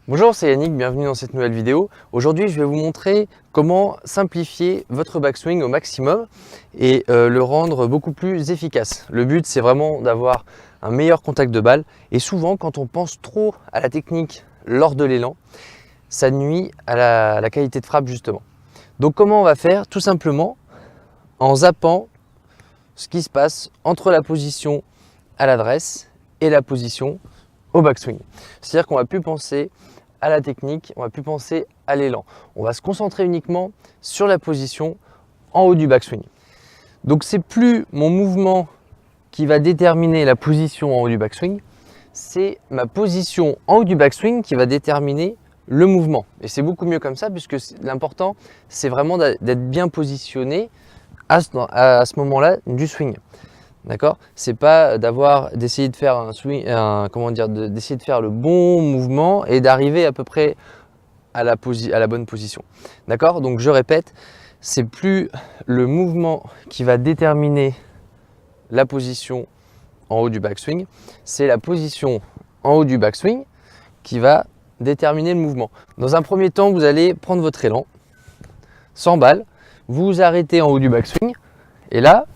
Bonjour, c'est Yannick, bienvenue dans cette nouvelle vidéo. Aujourd'hui, je vais vous montrer comment simplifier votre backswing au maximum et le rendre beaucoup plus efficace. Le but, c'est vraiment d'avoir un meilleur contact de balle et souvent, quand on pense trop à la technique lors de l'élan, ça nuit à la qualité de frappe justement. Donc comment on va faire? Tout simplement en zappant ce qui se passe entre la position à l'adresse et la position au backswing. C'est-à-dire qu'on ne va plus penser à la technique, on va plus penser à l'élan. On va se concentrer uniquement sur la position en haut du backswing. Donc c'est plus mon mouvement qui va déterminer la position en haut du backswing, c'est ma position en haut du backswing qui va déterminer le mouvement. Et c'est beaucoup mieux comme ça puisque l'important c'est vraiment d'être bien positionné à ce moment-là du swing. D'accord? C'est pas d'essayer de faire un swing, d'essayer de faire le bon mouvement et d'arriver à peu près à la bonne position. D'accord? Donc je répète, c'est plus le mouvement qui va déterminer la position en haut du backswing, c'est la position en haut du backswing qui va déterminer le mouvement. Dans un premier temps, vous allez prendre votre élan, 100 balles, vous vous arrêtez en haut du backswing et là,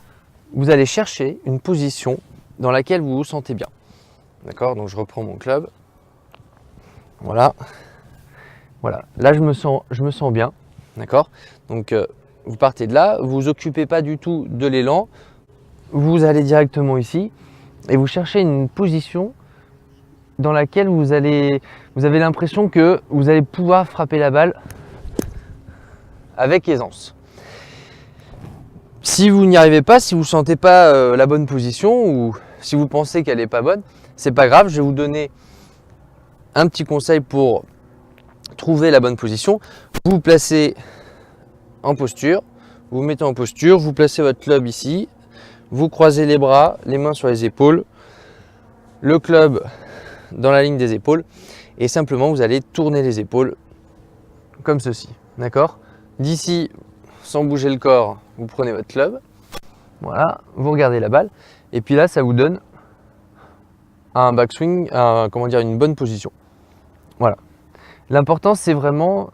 vous allez chercher une position dans laquelle vous vous sentez bien. D'accord? Donc je reprends mon club. Voilà. Voilà. Là, je me sens bien. D'accord? Donc vous partez de là, vous vous occupez pas du tout de l'élan. Vous allez directement ici et vous cherchez une position dans laquelle vous avez l'impression que vous allez pouvoir frapper la balle avec aisance. Si vous n'y arrivez pas, si vous ne sentez pas la bonne position ou si vous pensez qu'elle n'est pas bonne, c'est pas grave, je vais vous donner un petit conseil pour trouver la bonne position. Vous vous placez en posture, vous vous mettez en posture, vous placez votre club ici, vous croisez les bras, les mains sur les épaules, le club dans la ligne des épaules et simplement vous allez tourner les épaules comme ceci. D'accord? D'ici, sans bouger le corps, vous prenez votre club, voilà, vous regardez la balle, et puis là, ça vous donne un backswing, une bonne position. Voilà. L'important, c'est vraiment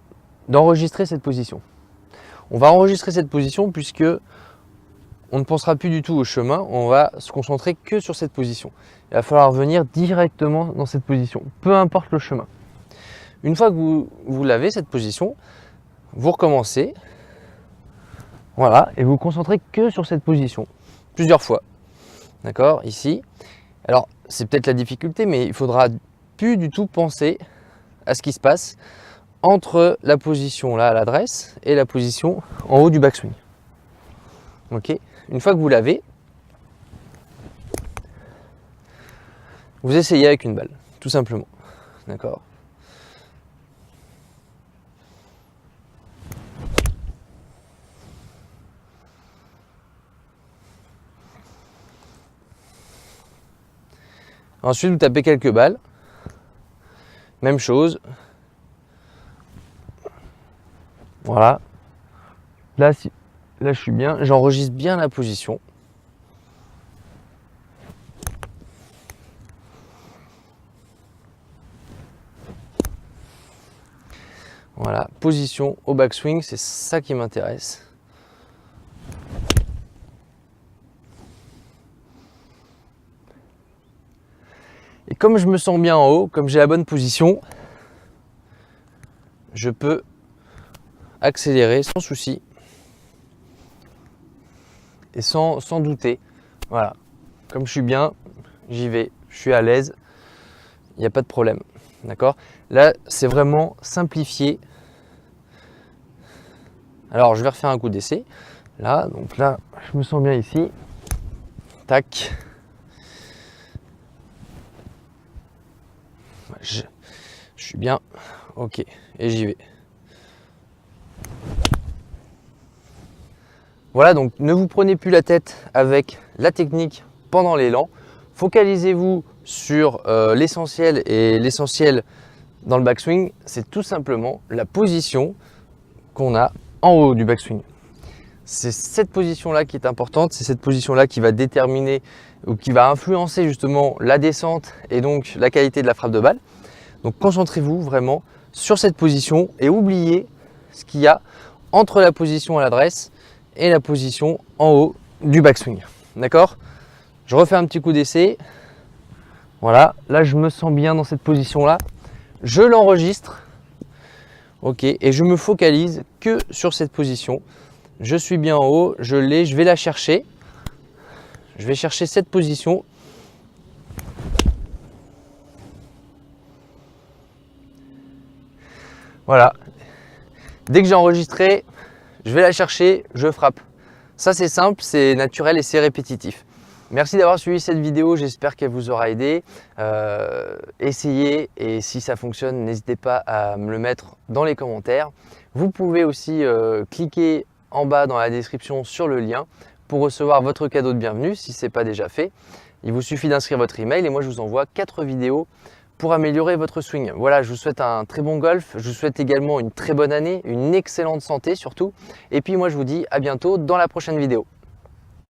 d'enregistrer cette position. On va enregistrer cette position puisque on ne pensera plus du tout au chemin, on va se concentrer que sur cette position. Il va falloir venir directement dans cette position, peu importe le chemin. Une fois que vous l'avez, cette position, vous recommencez. Voilà, et vous vous concentrez que sur cette position, plusieurs fois. D'accord, ici. Alors, c'est peut-être la difficulté, mais il faudra plus du tout penser à ce qui se passe entre la position là à l'adresse et la position en haut du backswing. Ok, une fois que vous l'avez, vous essayez avec une balle, tout simplement. D'accord. Ensuite, vous tapez quelques balles. Même chose. Voilà. Là, je suis bien. J'enregistre bien la position. Voilà. Position au backswing, c'est ça qui m'intéresse. Et comme je me sens bien en haut, comme j'ai la bonne position, je peux accélérer sans souci et sans douter. Voilà, comme je suis bien, j'y vais, je suis à l'aise, il n'y a pas de problème. D'accord? Là, c'est vraiment simplifié. Alors, je vais refaire un coup d'essai. Là, donc là, je me sens bien ici. Tac. Je suis bien, ok, et j'y vais. Voilà, donc ne vous prenez plus la tête avec la technique pendant l'élan. Focalisez-vous sur l'essentiel, et l'essentiel dans le backswing, c'est tout simplement la position qu'on a en haut du backswing. C'est cette position-là qui est importante, c'est cette position-là qui va déterminer ou qui va influencer justement la descente et donc la qualité de la frappe de balle. Donc concentrez-vous vraiment sur cette position et oubliez ce qu'il y a entre la position à l'adresse et la position en haut du backswing. D'accord? Je refais un petit coup d'essai. Voilà, là je me sens bien dans cette position-là. Je l'enregistre. Ok, et je me focalise que sur cette position. Je suis bien en haut, je l'ai, je vais la chercher. Je vais chercher cette position. Voilà. Dès que j'ai enregistré, je vais la chercher, je frappe. Ça c'est simple, c'est naturel et c'est répétitif. Merci d'avoir suivi cette vidéo, j'espère qu'elle vous aura aidé. Essayez et si ça fonctionne, n'hésitez pas à me le mettre dans les commentaires. Vous pouvez aussi cliquer en bas dans la description sur le lien pour recevoir votre cadeau de bienvenue si ce n'est pas déjà fait. Il vous suffit d'inscrire votre email et moi je vous envoie 4 vidéos pour améliorer votre swing. Voilà, je vous souhaite un très bon golf, je vous souhaite également une très bonne année, une excellente santé surtout. Et puis moi je vous dis à bientôt dans la prochaine vidéo.